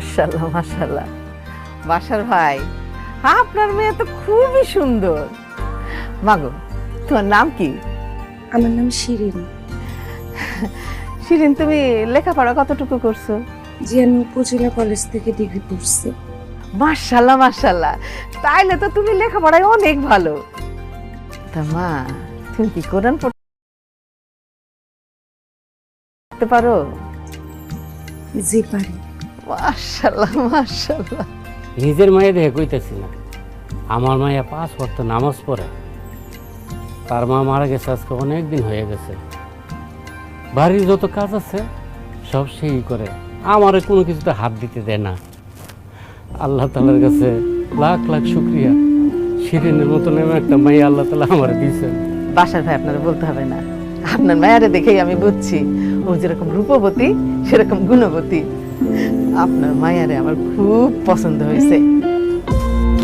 মাশাআল্লাহ মাশাআল্লাহ। বাসার ভাই, আপনার মেয়ে তো খুবই সুন্দর। মাগো, তোমার নাম কি? আমার নাম শিরিন। শিরিন, তুমি লেখাপড়া কতটুকু করছো? জি, আমি উপজেলা কলেজ থেকে ডিগ্রি পড়ছি। মাশাআল্লাহ মাশাআল্লাহ, তাইলে তো তুমি লেখাপড়ায় অনেক ভালো। তা মা, তুমি কি কোরআন পড়তে পারো? জি পারি। মাশাআল্লাহ মাশাআল্লাহ। নিজের মায়ের দেখে কইতেছি না, আমার মায়া 5 ওয়াক্ত নামাজ পড়ে। তার মা মারা গেছে আজকে অনেক দিন হয়ে গেছে। বাড়ির যত কাজ আছে সব সেই করে, আমারে কোনো কিছুতে হাত দিতে দেয় না। আল্লাহ তাআলার কাছে লাখ লাখ শুকরিয়া, শিরিনের মতন এমন একটা মাইয়া আল্লাহ তাআলা আমারে দিয়েছেন। বাসার ভাই, আপনারা বলতে হবে না, আপনার মায়ারে দেখেই আমি বুঝছি ও যেরকম রূপবতী সেরকম গুণবতী। আপনার মায়ারে আমার খুব পছন্দ হয়েছে।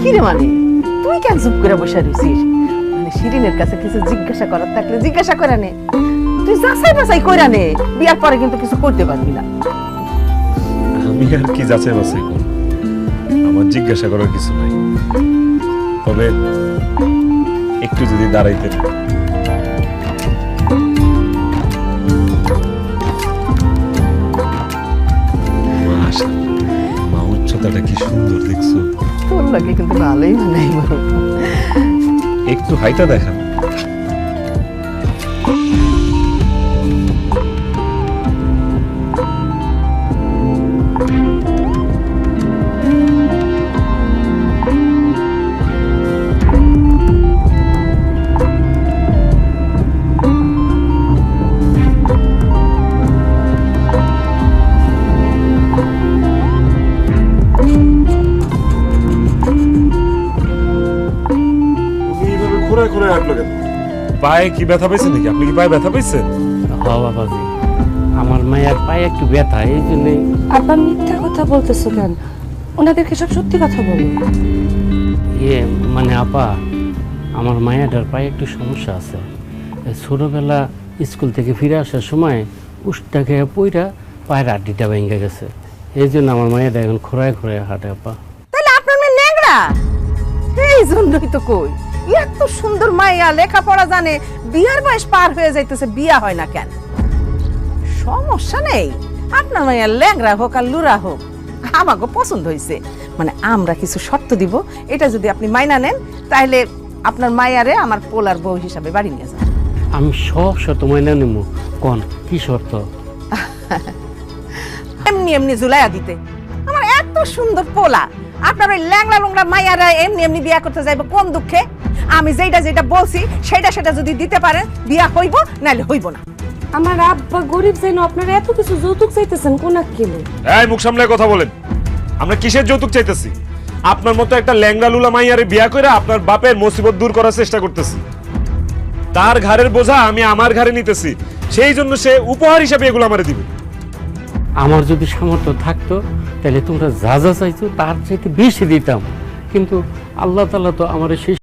কি রে মানে, তুই কেন চুপ করে বসে রইছিস? মানে শিরিনের কাছে কিছু জিজ্ঞাসা করার থাকলে জিজ্ঞাসা করে নে, তুই যাচাই বাছাই করে নে, বিয়ার পরে কিন্তু কিছু করতে পারবি না। আমি আর কি যাচাই বাছাই করব? আমার জিজ্ঞাসা করার কিছু নাই। তবে একটু যদি দাঁড়াইতেন। মা, উচ্চতাটা কি সুন্দর দেখছো? তোর লাগে কিন্তু ভালোই মানাই। একটু হাইটা দেখান। পায়ে কি ব্যথা পাইছেন নাকি? আপনি কি পায়ে ব্যথা পাইছেন? হ বাবাজি, আমার মায়ের পায়ে একটু ব্যথা, এই জন্যই। আপা মিথ্যা কথা বলতেছো কেন? ওনাদেরকে সব সত্যি কথা বলো। মানে আপা, আমার মায়াটার পায়ে একটু সমস্যা আছে। এই ছোটবেলা স্কুল থেকে ফিরে আসার সময় উষ্টা খেয়ে পইরা পায়ের আড্ডিটা ভেঙে গেছে। এই জন্য আমার মায়েরা এখন খোঁড়ায় খোঁড়ায় হাঁটে আপা। তাহলে আপনার মেয়ে ন্যাংরা? এই জন্যই তো কই, এত সুন্দর মাইয়া, লেখাপড়া জানে, বিয়ার বয়স পার হয়ে যাইতেছে, বিয়া হয় না কেন? সমস্যা নেই, আপনার মাইয়া ল্যাংরা হোক আর লুরা হোক, আমাকে পছন্দ হয়েছে। মানে আমরা কিছু শর্ত দিব, এটা যদি আপনি মাইনা নেন তাহলে আপনার মায়ারে আমার পোলার বউ হিসাবে বাড়ি নিয়ে যান। আমি সব শর্ত মাইনা নেব। কোন কি শর্ত? এমনি এমনি জুলাইয়া দিতে। আমার এত সুন্দর পোলা, আপনার ওই ল্যাংলা লোংরা মাইয়ারা এমনি এমনি বিয়া করতে যাইব কোন দুঃখে? আমি যেটা যেটা বলছি সেটা যদি দিতে পারেন, বিয়া হইব, নাহলে হইব না। আমার আব্বা গরিব জানো, আপনারা এত কিছু যৌতুক চাইতেছেন কোন আক্কেলে? এই, মুখ সামলায় কথা বলেন। আমরা কিসের যৌতুক চাইতেছি? আপনার মতো একটা ল্যাংড়া লুলা মাইয়ারে বিয়া করে আপনার বাপের মুসিবত দূর করার চেষ্টা করতেছি। তার ঘাড়ের বোঝা আমি আমার ঘাড়ে নিতেছি, সেই জন্য সে উপহার হিসাবে এগুলো আমারে দিবে। আমার যদি সামর্থ্য থাকতো তাহলে তোমরা যা যা চাইছো তার চাইতে বেশি দিতাম, কিন্তু আল্লাহ তাআলা তো আমার সেই